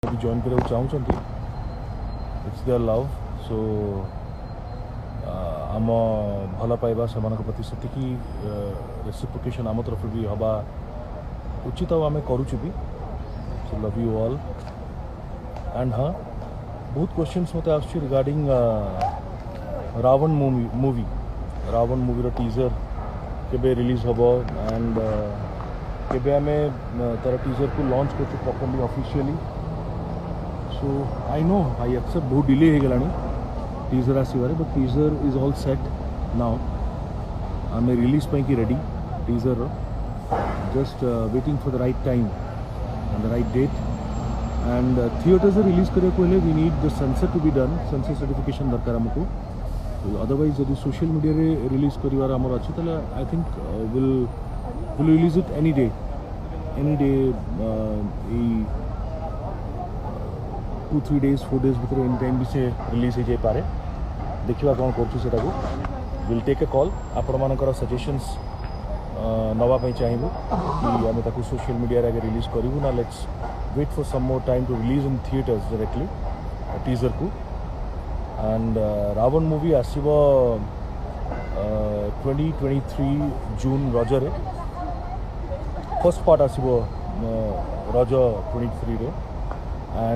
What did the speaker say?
भी जॉइन करने चाहूँगी इट्स देयर लव सो आम भल पाइबा से प्रति सेतिकी रेसिप्रोकेशन आम तरफ भी हवा उचित आम करुचु भी so love you all and हाँ बहुत क्वेश्चंस मत आसुची रिगार्डिंग रावण मूवी टीजर केबे रिलीज हम एंड केबे आम तार टीजर को लॉन्च कर properly officially so I know I accept बहुत डिले हो गलानी टीजर आसबार but teaser is all set now आम रिलीज की ready teaser just waiting for the right time and the right date and theatres release करने को we need the censor to be done censor certification दरकार आमको otherwise जब social media रे release कर अच्छे I think will release it any day 2-3 days 4 days भर any time भी से रिलीज हो जाए पारे देखा कौन कर विल टेक ए कॉल आपण मानकर सजेशंस नवाई चाहबू कि आम सोशल मीडिया आगे रिलीज करूँ ना let's wait for some more time to release in theatres directly teaser को एंड रावण मूवी आसब 2023 जून रजरे फर्स्ट पार्ट आसब रज 23 रे एंड